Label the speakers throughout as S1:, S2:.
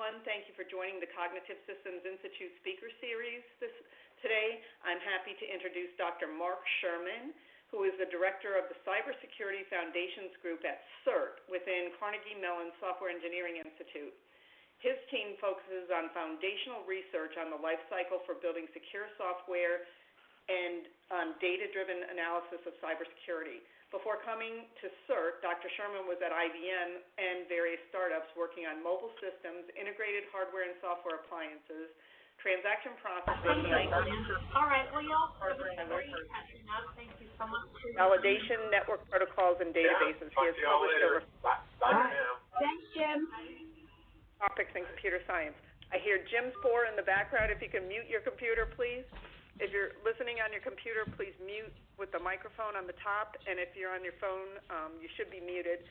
S1: Thank you for joining the Cognitive Systems Institute Speaker Series today. I'm happy to introduce Dr. Mark Sherman, who is the director of the Cybersecurity Foundations Group at CERT within Carnegie Mellon Software Engineering Institute. His team focuses on foundational research on the life cycle for building secure software and on data-driven analysis of cybersecurity. Before coming to CERT, Dr. Sherman was at IBM and various startups working on mobile systems, integrated hardware and software appliances, transaction processing,
S2: all right, well, y'all have a great catching up. Thank you so much.
S1: Validation, network protocols, and databases. He has published over
S2: Thanks, Jim.
S1: topics in computer science. I hear Jim's four in the background. If you can mute your computer, please. If you're listening on your computer, please mute with the microphone on the top, and if you're on your phone, you should be muted.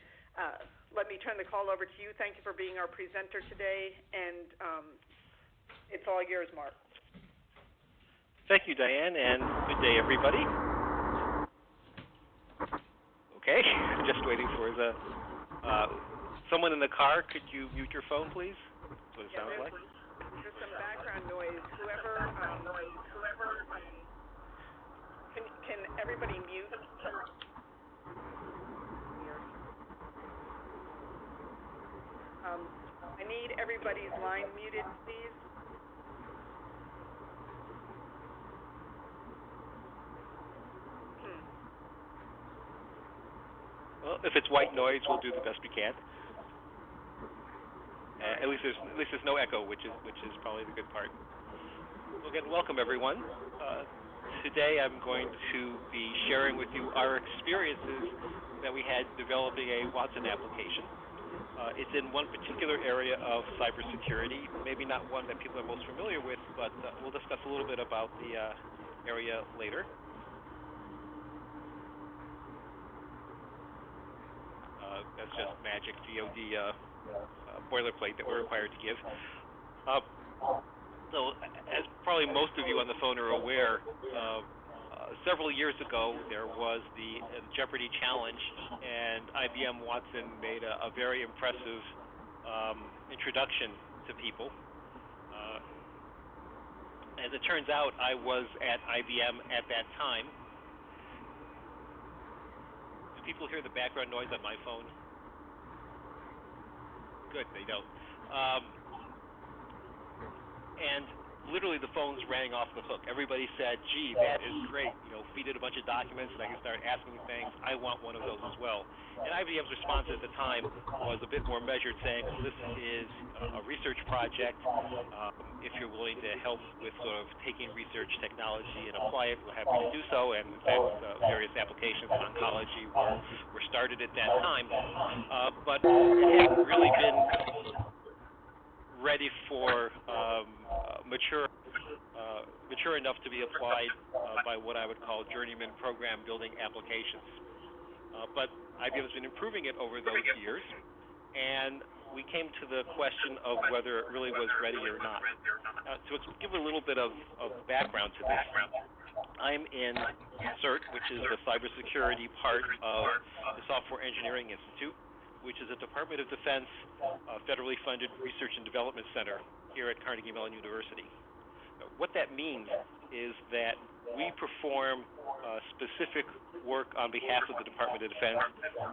S1: Let me turn the call over to you. Thank you for being our presenter today, and it's all yours, Mark.
S3: Thank you, Diane, and good day, everybody. Okay, just waiting for the someone in the car. Could you mute your phone, please? That's what it sounds like.
S1: There's some background noise. Whoever can everybody mute? I need everybody's line muted, please.
S3: Well, if it's white noise, we'll do the best we can. At least there's no echo, which is probably the good part. Well, again, welcome everyone. Today I'm going to be sharing with you our experiences that we had developing a Watson application. It's in one particular area of cybersecurity, maybe not one that people are most familiar with, but we'll discuss a little bit about the area later. That's just magic DoD boilerplate that we're required to give. So, as probably most of you on the phone are aware, several years ago there was the Jeopardy challenge, and IBM Watson made a very impressive introduction to people. As it turns out, I was at IBM at that time. Do people hear the background noise on my phone? Good, they don't. And literally the phones rang off the hook. Everybody said, gee, that is great. Feed it a bunch of documents and I can start asking things. I want one of those as well. And IBM's response at the time was a bit more measured, saying, well, this is a research project. If you're willing to help with sort of taking research technology and apply it, we're happy to do so. And in fact, various applications in oncology were started at that time. But it hadn't really been ready for mature enough to be applied by what I would call journeyman program building applications. But IBM has been improving it over those years, and we came to the question of whether it really was ready or not. To give a little bit of background to this, I'm in CERT, which is the cybersecurity part of the Software Engineering Institute, which is a Department of Defense federally funded research and development center here at Carnegie Mellon University. What that means is that we perform specific work on behalf of the Department of Defense,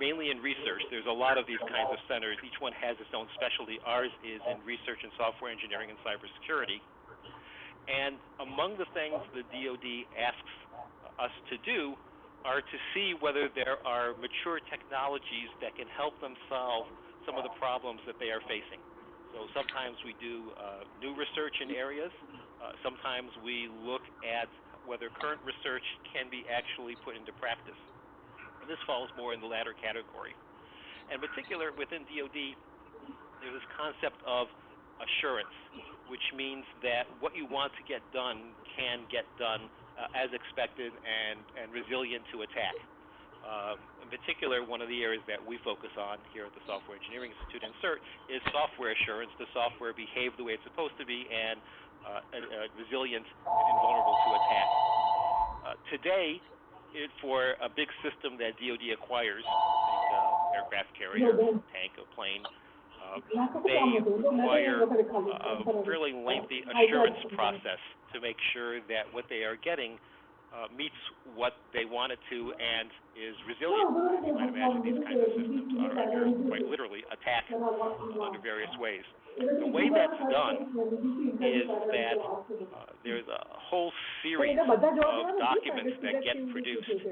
S3: mainly in research. There's a lot of these kinds of centers. Each one has its own specialty. Ours is in research and software engineering and cybersecurity. And among the things the DoD asks us to do are to see whether there are mature technologies that can help them solve some of the problems that they are facing. So sometimes we do new research in areas. Sometimes we look at whether current research can be actually put into practice. And this falls more in the latter category. And in particular, within DoD, there's this concept of assurance, which means that what you want to get done can get done as expected and resilient to attack. In particular, one of the areas that we focus on here at the Software Engineering Institute and CERT is software assurance. The software behave the way it's supposed to be and resilient and invulnerable to attack. Today, for a big system that DoD acquires, think aircraft carrier, tank, a plane, They require a fairly lengthy assurance process to make sure that what they are getting meets what they want it to and is resilient. As you might imagine, these kinds of systems are under, quite literally, attack under various ways. The way that's done is that there's a whole series of documents that get produced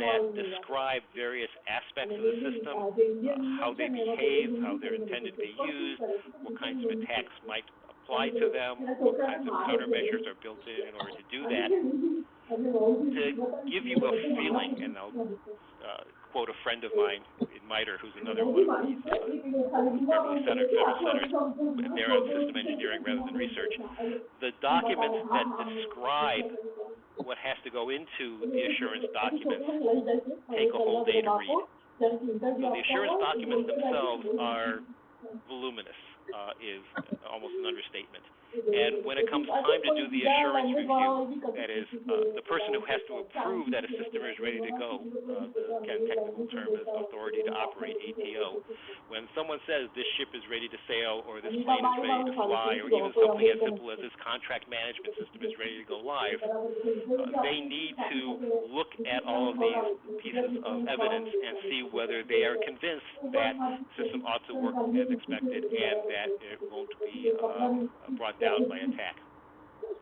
S3: that describe various aspects of the system, how they behave, how they're intended to be used, what kinds of attacks might apply to them, what kinds of countermeasures are built in order to do that. To give you a feeling, and I'll quote a friend of mine in MITRE, who's another one of these federal centers, they're on system engineering rather than research. The documents that describe what has to go into the assurance documents take a whole day to read. So the assurance documents themselves are voluminous, is almost an understatement. And when it comes time to do the assurance review, that is, the person who has to approve that a system is ready to go, the technical term is authority to operate, ATO. When someone says this ship is ready to sail, or this plane is ready to fly, or even something as simple as this contract management system is ready to go live, they need to look at all of these pieces of evidence and see whether they are convinced that the system ought to work as expected and that it won't be brought down by attack.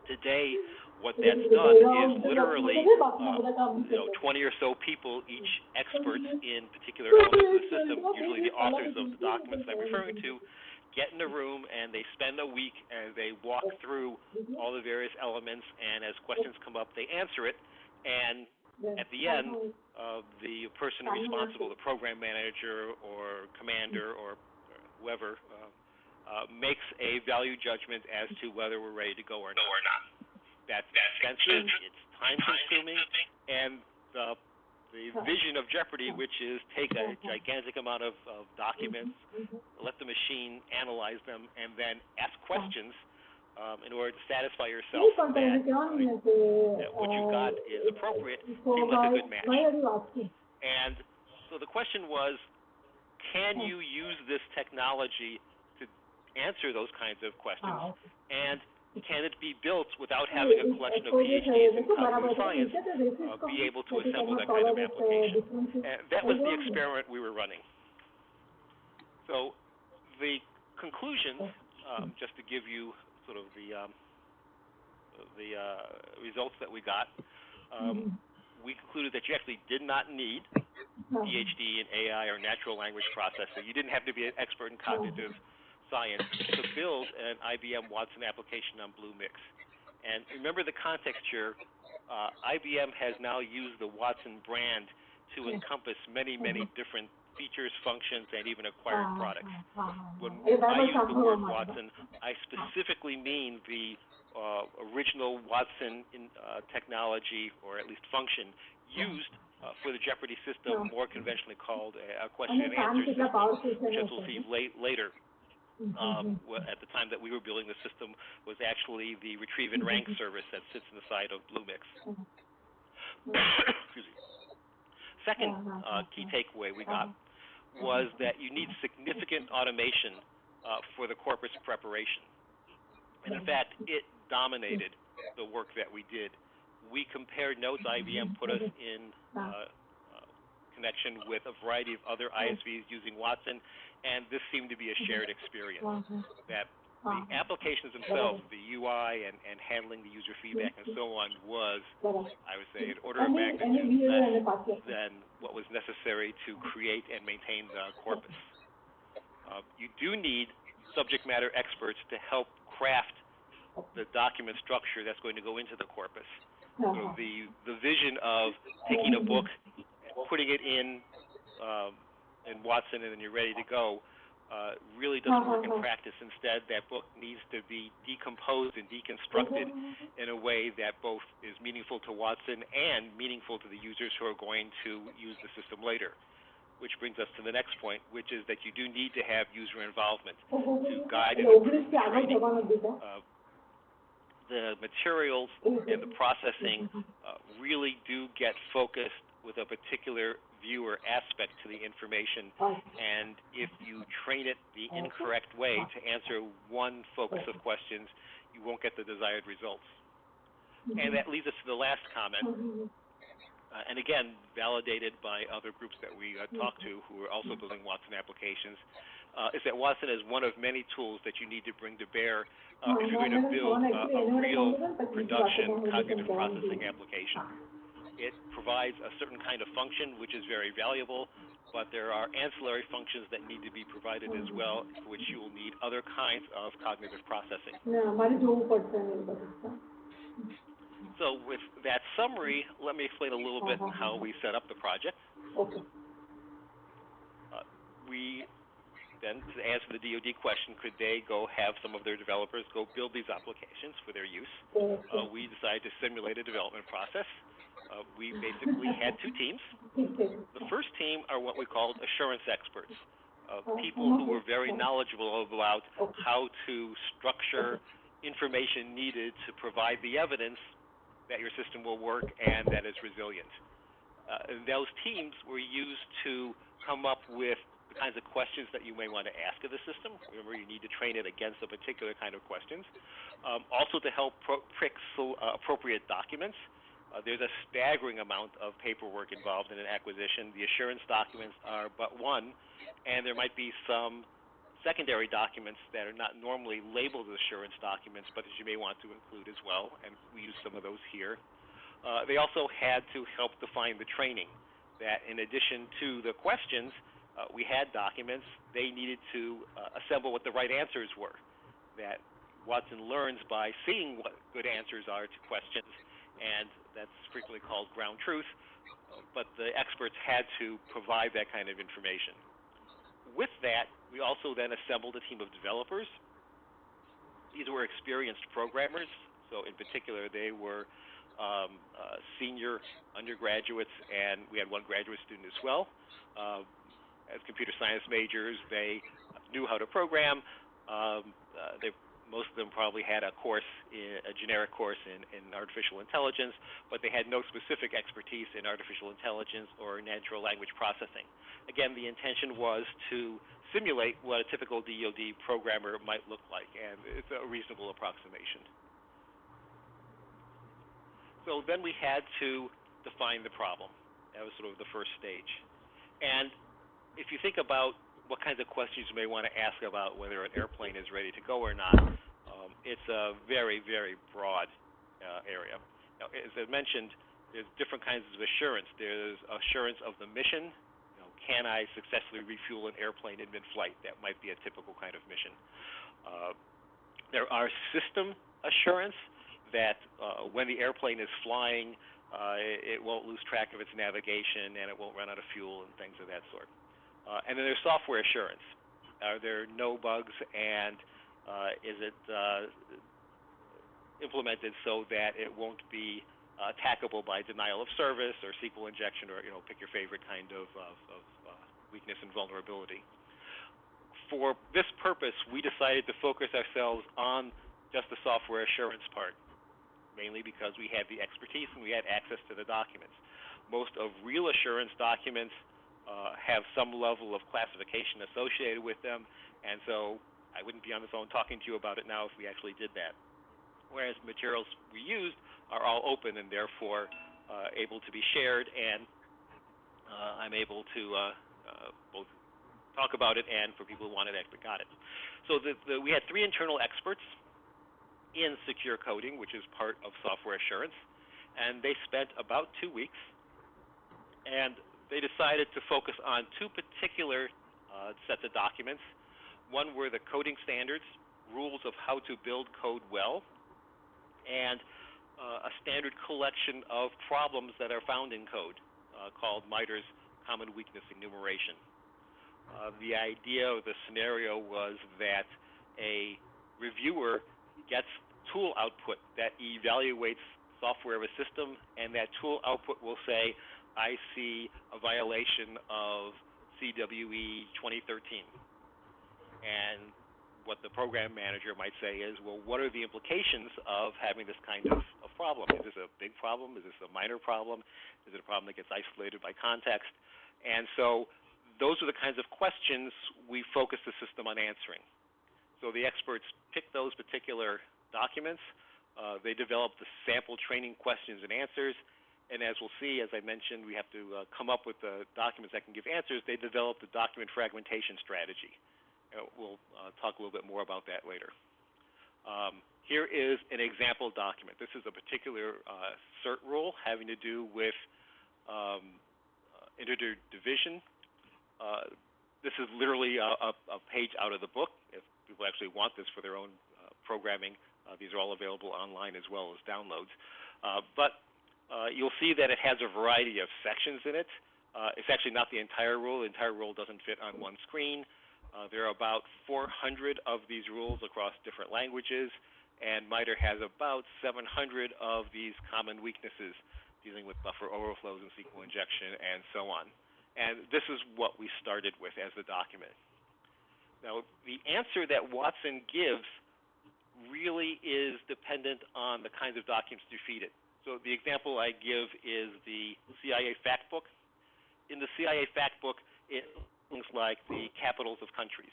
S3: Today, what that's done is literally 20 or so people, each experts in particular elements of the system, usually the authors of the documents I'm referring to, get in a room and they spend a week and they walk through all the various elements, and as questions come up, they answer it, and at the end, the person responsible, the program manager or commander or whoever, makes a value judgment as to whether we're ready to go or not. That's expensive, it's time-consuming, and the vision of Jeopardy, which is take a gigantic amount of documents, let the machine analyze them, and then ask questions in order to satisfy yourself that what you've got is appropriate, seems like a good match. And so the question was, can you use this technology to answer those kinds of questions, and can it be built without having a collection of PhDs in cognitive science be able to assemble that kind of application? And that was the experiment we were running. So the conclusions, just to give you sort of the results that we got, we concluded that you actually did not need PhD in AI or natural language processing. You didn't have to be an expert in cognitive science to build an IBM Watson application on Bluemix. And remember the context here, IBM has now used the Watson brand to encompass many, many different features, functions, and even acquired products. When I use the word Watson, I specifically mean the original Watson technology, or at least function, used for the Jeopardy system, more conventionally called a question and answer system, which, as we'll see later, at the time that we were building the system, was actually the retrieve and rank service that sits inside of Bluemix. Excuse me. Second key takeaway we got was that you need significant automation for the corpus preparation. And in fact, it dominated the work that we did. We compared notes. IBM put us in connection with a variety of other ISVs using Watson, and this seemed to be a shared experience, that the applications themselves, the UI and handling the user feedback and so on, was, I would say, an order of magnitude less than what was necessary to create and maintain the corpus. You do need subject matter experts to help craft the document structure that's going to go into the corpus. So the vision of taking a book, putting it in Watson, and then you're ready to go, really doesn't work in practice. Instead, that book needs to be decomposed and deconstructed in a way that both is meaningful to Watson and meaningful to the users who are going to use the system later. Which brings us to the next point, which is that you do need to have user involvement to guide and improve the training. The materials and the processing really do get focused with a particular view or aspect to the information, and if you train it the incorrect way to answer one focus of questions, you won't get the desired results. And that leads us to the last comment, and again, validated by other groups that we talked to who are also building Watson applications, is that Watson is one of many tools that you need to bring to bear if you're going to build a real production cognitive processing application. It provides a certain kind of function, which is very valuable, but there are ancillary functions that need to be provided as well, for which you will need other kinds of cognitive processing. So with that summary, let me explain a little bit how we set up the project. We then, to answer the DoD question, could they go have some of their developers go build these applications for their use? We decided to simulate a development process. We basically had two teams. The first team are what we called assurance experts, people who were very knowledgeable about how to structure information needed to provide the evidence that your system will work and that it's resilient. Those teams were used to come up with the kinds of questions that you may want to ask of the system. Remember, you need to train it against a particular kind of questions. Also to help pick appropriate documents. There's a staggering amount of paperwork involved in an acquisition. The assurance documents are but one, and there might be some secondary documents that are not normally labeled as assurance documents, but that you may want to include as well, and we use some of those here. They also had to help define the training, that in addition to the questions, we had documents. They needed to assemble what the right answers were, that Watson learns by seeing what good answers are to questions, and that's frequently called ground truth, but the experts had to provide that kind of information. With that, we also then assembled a team of developers. These were experienced programmers, so in particular they were senior undergraduates, and we had one graduate student as well. As computer science majors, they knew how to program. Most of them probably had a generic course in artificial intelligence, but they had no specific expertise in artificial intelligence or natural language processing. Again, the intention was to simulate what a typical DoD programmer might look like, and it's a reasonable approximation. So then we had to define the problem. That was sort of the first stage. And if you think about what kinds of questions you may want to ask about whether an airplane is ready to go or not, it's a very, very broad area. Now, as I mentioned, there's different kinds of assurance. There's assurance of the mission. Can I successfully refuel an airplane in mid-flight? That might be a typical kind of mission. There are system assurance that when the airplane is flying, it won't lose track of its navigation and it won't run out of fuel and things of that sort. And then there's software assurance. Are there no bugs, and is it implemented so that it won't be attackable by denial of service or SQL injection, or pick your favorite kind of weakness and vulnerability. For this purpose, we decided to focus ourselves on just the software assurance part, mainly because we had the expertise and we had access to the documents. Most of real assurance documents have some level of classification associated with them, and so I wouldn't be on the phone talking to you about it now if we actually did that. Whereas materials we used are all open and therefore able to be shared, and I'm able to both talk about it and for people who wanted it, got it. So we had 3 internal experts in secure coding, which is part of software assurance, and they spent about 2 weeks, and they decided to focus on 2 particular sets of documents. One were the coding standards, rules of how to build code well, and a standard collection of problems that are found in code called MITRE's Common Weakness Enumeration. The idea of the scenario was that a reviewer gets tool output that evaluates software of a system, and that tool output will say, I see a violation of CWE 2013. And what the program manager might say is, well, what are the implications of having this kind of problem? Is this a big problem? Is this a minor problem? Is it a problem that gets isolated by context? And so those are the kinds of questions we focus the system on answering. So the experts pick those particular documents. They develop the sample training questions and answers. And as we'll see, as I mentioned, we have to come up with the documents that can give answers. They develop the document fragmentation strategy. We'll talk a little bit more about that later. Here is an example document. This is a particular CERT rule having to do with integer division. This is literally a page out of the book. If people actually want this for their own programming, these are all available online as well as downloads. But you'll see that it has a variety of sections in it. It's actually not the entire rule. The entire rule doesn't fit on one screen. There are about 400 of these rules across different languages, and MITRE has about 700 of these common weaknesses dealing with buffer overflows and SQL injection and so on. And this is what we started with as the document. Now, the answer that Watson gives really is dependent on the kinds of documents you feed it. So the example I give is the CIA fact book. In the CIA fact book, it things like the capitals of countries.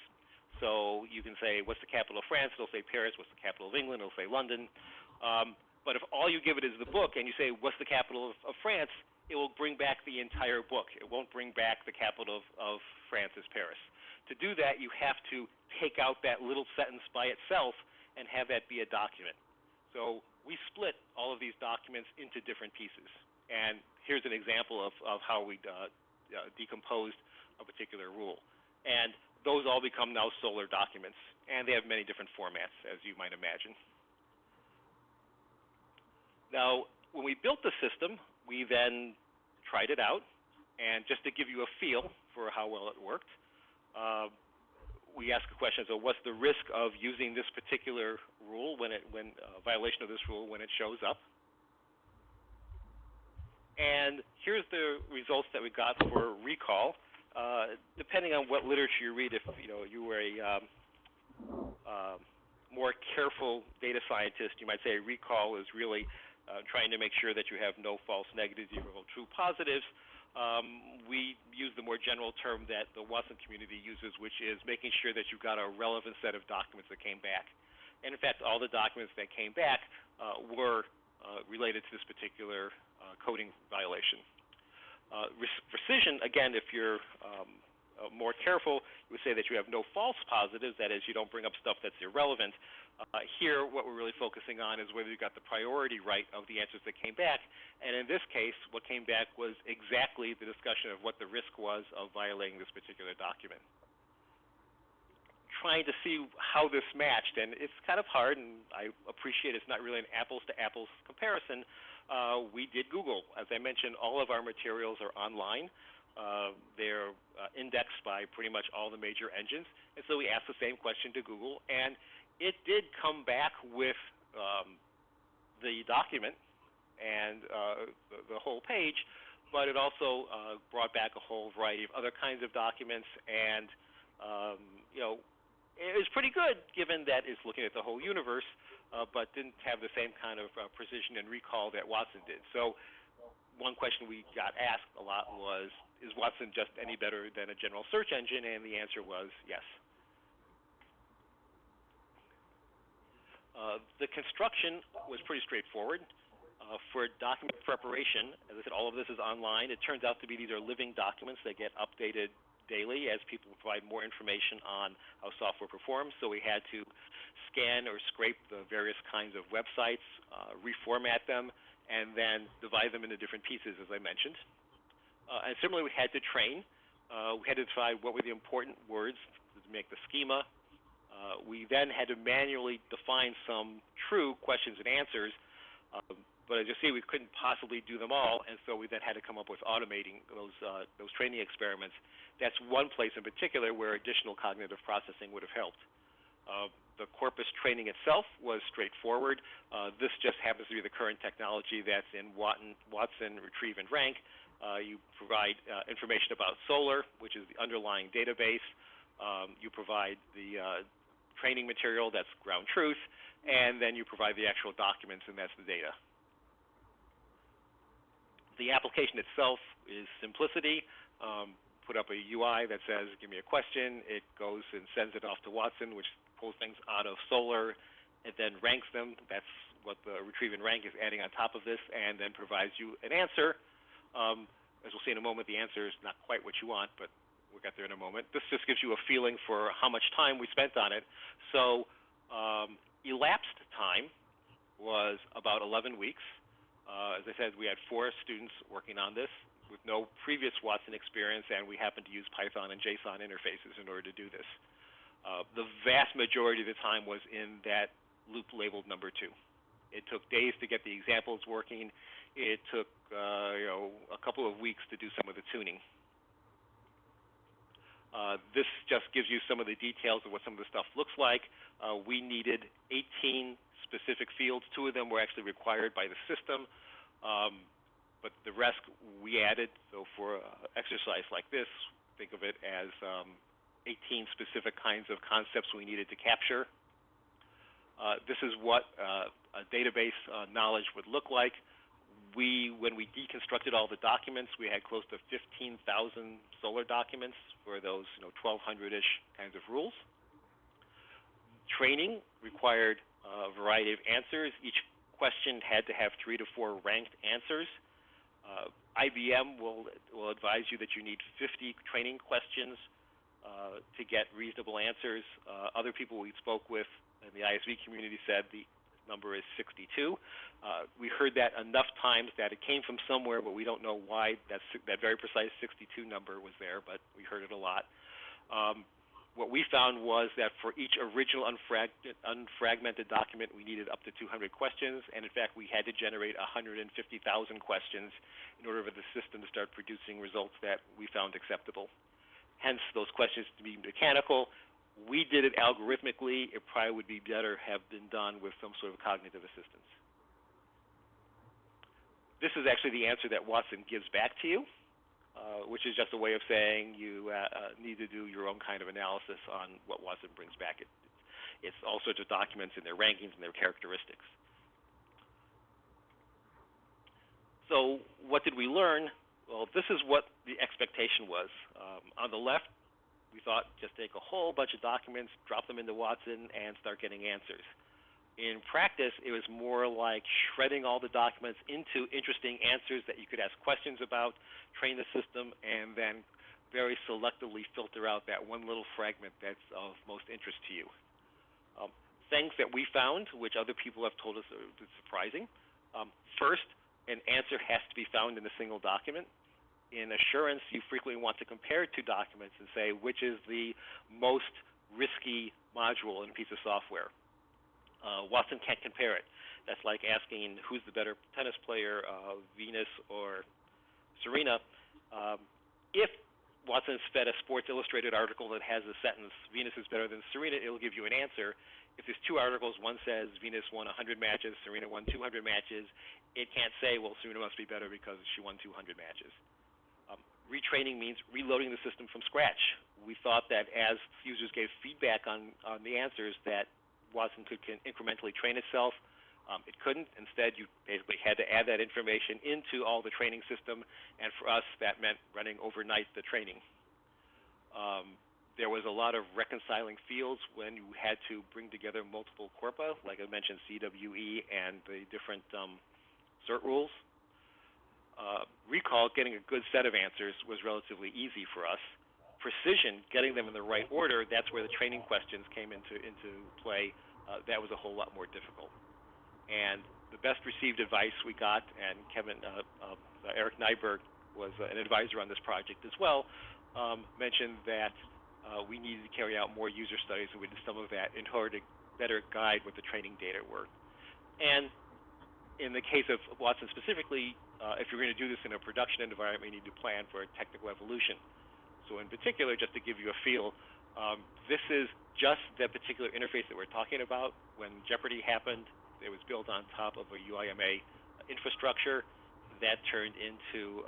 S3: So you can say, what's the capital of France? It'll say Paris. What's the capital of England? It'll say London. But if all you give it is the book and you say, what's the capital of France, it will bring back the entire book. It won't bring back the capital of France as Paris. To do that, you have to take out that little sentence by itself and have that be a document. So we split all of these documents into different pieces. And here's an example of how we decomposed a particular rule. And those all become now Solr documents, and they have many different formats, as you might imagine. Now, when we built the system, we then tried it out, and just to give you a feel for how well it worked, we asked a question, so what's the risk of using this particular rule when violation of this rule when it shows up? And here's the results that we got for recall. Depending on what literature you read, if you were a more careful data scientist, you might say recall is really trying to make sure that you have no false negatives, you have true positives. We use the more general term that the Watson community uses, which is making sure that you've got a relevant set of documents that came back. And in fact, all the documents that came back were related to this particular coding violation. Rescission, again, if you're more careful, you would say that you have no false positives, that is, you don't bring up stuff that's irrelevant. Here, what we're really focusing on is whether you got the priority right of the answers that came back. And in this case, what came back was exactly the discussion of what the risk was of violating this particular document. Trying to see how this matched, and it's kind of hard, and I appreciate it's not really an apples-to-apples comparison. We did Google. As I mentioned, all of our materials are online. They're indexed by pretty much all the major engines, and so we asked the same question to Google, and it did come back with the document and the whole page, but it also brought back a whole variety of other kinds of documents, and it was pretty good given that it's looking at the whole universe, but didn't have the same kind of precision and recall that Watson did. So one question we got asked a lot was, is Watson just any better than a general search engine? And the answer was yes. The construction was pretty straightforward. For document preparation, as I said, all of this is online. It turns out to be these are living documents that get updated daily as people provide more information on how software performs. So we had to scan or scrape the various kinds of websites, reformat them, and then divide them into different pieces, as I mentioned. And similarly, we had to train. We had to decide what were the important words to make the schema. We then had to manually define some true questions and answers. But as you see, we couldn't possibly do them all, and so we then had to come up with automating those training experiments. That's one place in particular where additional cognitive processing would have helped. The corpus training itself was straightforward. This just happens to be the current technology that's in Watson, Retrieve, and Rank. You provide information about Solr, which is the underlying database. You provide the training material, that's ground truth, and then you provide the actual documents, and that's the data. The application itself is simplicity. Put up a UI that says, give me a question. It goes and sends it off to Watson, which pulls things out of Solr. It then ranks them. That's what the retrieve and rank is adding on top of this, and then provides you an answer. As we'll see in a moment, the answer is not quite what you want, but we'll get there in a moment. This just gives you a feeling for how much time we spent on it. So elapsed time was about 11 weeks. As I said, we had 4 students working on this with no previous Watson experience, and we happened to use Python and JSON interfaces in order to do this. The vast majority of the time was in that loop labeled number 2. It took days to get the examples working. It took a couple of weeks to do some of the tuning. This just gives you some of the details of what some of the stuff looks like. We needed 18 specific fields. 2 of them were actually required by the system. But the rest we added. So for an exercise like this, think of it as 18 specific kinds of concepts we needed to capture. This is what a database knowledge would look like. When we deconstructed all the documents, we had close to 15,000 Solr documents for those 1,200-ish kinds of rules. Training required a variety of answers. Each question had to have 3 to 4 ranked answers. IBM will advise you that you need 50 training questions to get reasonable answers. Other people we spoke with in the ISV community said the number is 62. We heard that enough times that it came from somewhere, but we don't know why that very precise 62 number was there, but we heard it a lot. What we found was that for each original unfragmented document, we needed up to 200 questions, and in fact, we had to generate 150,000 questions in order for the system to start producing results that we found acceptable. Hence, those questions to be mechanical. We did it algorithmically. It probably would be better have been done with some sort of cognitive assistance. This is actually the answer that Watson gives back to you, which is just a way of saying you need to do your own kind of analysis on what Watson brings back. It's all sorts of documents and their rankings and their characteristics. So what did we learn? Well, this is what the expectation was. On the left, we thought just take a whole bunch of documents, drop them into Watson, and start getting answers. In practice, it was more like shredding all the documents into interesting answers that you could ask questions about, train the system, and then very selectively filter out that one little fragment that's of most interest to you. Things that we found, which other people have told us are surprising. First, an answer has to be found in a single document. In assurance, you frequently want to compare 2 documents and say which is the most risky module in a piece of software. Watson can't compare it. That's like asking who's the better tennis player, Venus or Serena. If Watson's fed a Sports Illustrated article that has a sentence, Venus is better than Serena, it'll give you an answer. If there's 2 articles, one says Venus won 100 matches, Serena won 200 matches, it can't say, well, Serena must be better because she won 200 matches. Retraining means reloading the system from scratch. We thought that as users gave feedback on the answers that Watson could incrementally train itself. It couldn't. Instead, you basically had to add that information into all the training system, and for us, that meant running overnight the training. There was a lot of reconciling fields when you had to bring together multiple corpora, like I mentioned, CWE and the different CERT rules. Recall, getting a good set of answers was relatively easy for us. Precision, getting them in the right order, that's where the training questions came into play. That was a whole lot more difficult. And the best received advice we got, and Eric Nyberg was an advisor on this project as well, mentioned that we needed to carry out more user studies, and we did some of that in order to better guide what the training data were. And in the case of Watson specifically, if you're going to do this in a production environment, you need to plan for a technical evolution. So in particular, just to give you a feel, this is just that particular interface that we're talking about. When Jeopardy happened, it was built on top of a UIMA infrastructure. That turned into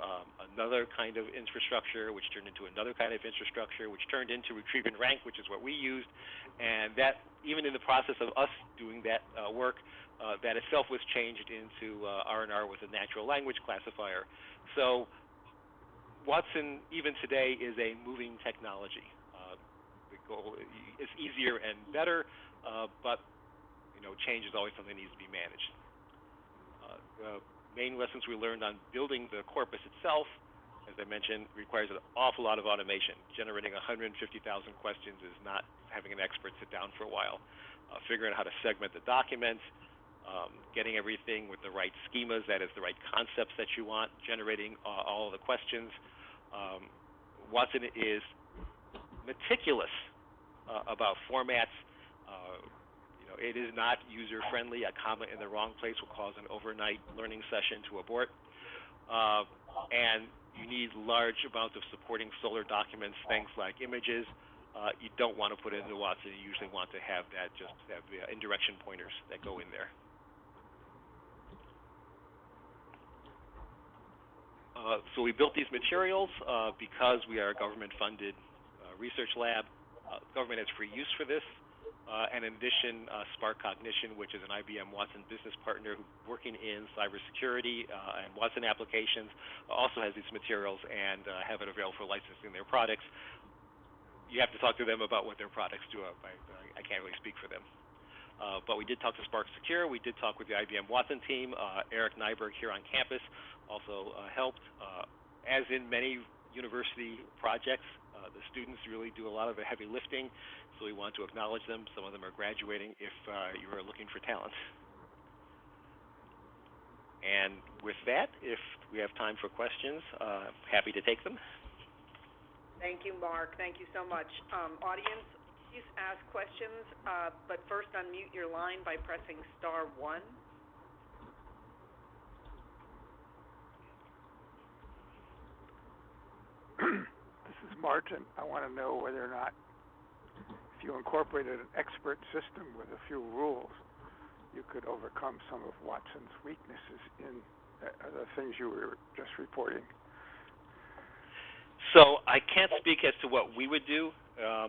S3: another kind of infrastructure, which turned into another kind of infrastructure, which turned into retrieve and rank, which is what we used. And that even in the process of us doing that work, that itself was changed into R&R with a natural language classifier. So Watson, even today, is a moving technology. The goal is easier and better, but change is always something that needs to be managed. The main lessons we learned on building the corpus itself, as I mentioned, requires an awful lot of automation. Generating 150,000 questions is not having an expert sit down for a while. Figuring out how to segment the documents, getting everything with the right schemas, that is, the right concepts that you want, generating all of the questions. Watson is meticulous about formats. It is not user-friendly. A comma in the wrong place will cause an overnight learning session to abort. And you need large amounts of supporting Solr documents, things like images. You don't want to put it into Watson. You usually want to have that just have the indirection pointers that go in there. So we built these materials because we are a government-funded research lab. Government has free use for this. And in addition, Spark Cognition, which is an IBM Watson business partner working in cybersecurity and Watson applications, also has these materials and have it available for licensing their products. You have to talk to them about what their products do. I can't really speak for them. But we did talk to Spark Secure. We did talk with the IBM Watson team. Eric Nyberg here on campus also helped. As in many university projects, the students really do a lot of the heavy lifting, so we want to acknowledge them. Some of them are graduating if you are looking for talent. And with that, if we have time for questions, happy to take them.
S1: Thank you, Mark. Thank you so much. Audience, please ask questions, but first unmute your line by pressing *1.
S4: This is Martin. I want to know whether or not if you incorporated an expert system with a few rules, you could overcome some of Watson's weaknesses in the things you were just reporting.
S3: So I can't speak as to what we would do,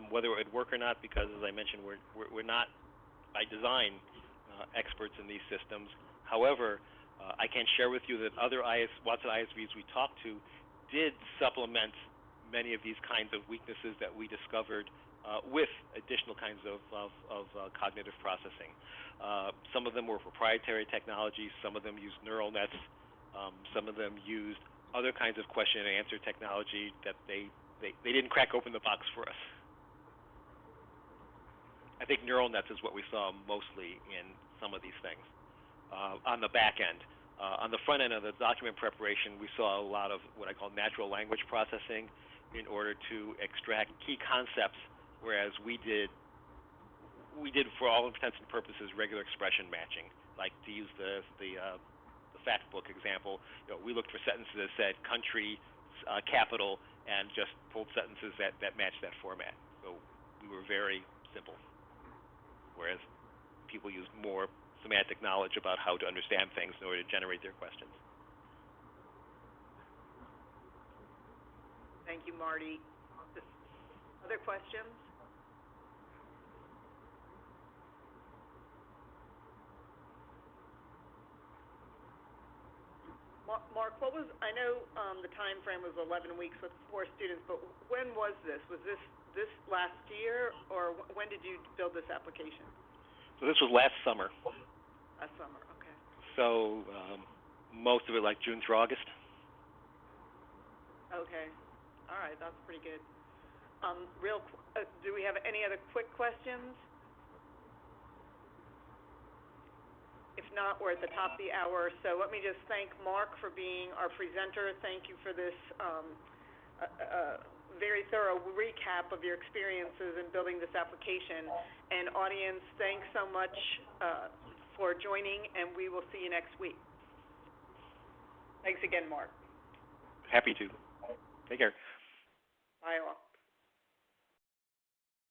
S3: whether it would work or not, because, as I mentioned, we're not, by design, experts in these systems. However, I can share with you that other Watson ISVs we talked to did supplement many of these kinds of weaknesses that we discovered with additional kinds of cognitive processing. Some of them were proprietary technologies. Some of them used neural nets. Some of them used other kinds of question and answer technology that they didn't crack open the box for us. I think neural nets is what we saw mostly in some of these things on the back end. On the front end of the document preparation, we saw a lot of what I call natural language processing in order to extract key concepts, whereas we did, for all intents and purposes, regular expression matching. Like, to use the fact book example, we looked for sentences that said country, capital, and just pulled sentences that matched that format. So we were very simple, whereas people used more semantic knowledge about how to understand things in order to generate their questions.
S1: Thank you, Marty. Other questions? Mark, what was, I know the time frame was 11 weeks with 4 students, but when was this? Was this last year, or when did you build this application?
S3: So this was last summer.
S1: Last summer, okay.
S3: So most of it like June through August.
S1: Okay. All right, that's pretty good. Do we have any other quick questions? If not, we're at the top of the hour, so let me just thank Mark for being our presenter. Thank you for this very thorough recap of your experiences in building this application. And audience, thanks so much for joining, and we will see you next week. Thanks again, Mark.
S3: Happy to. Take care.
S1: Bye all.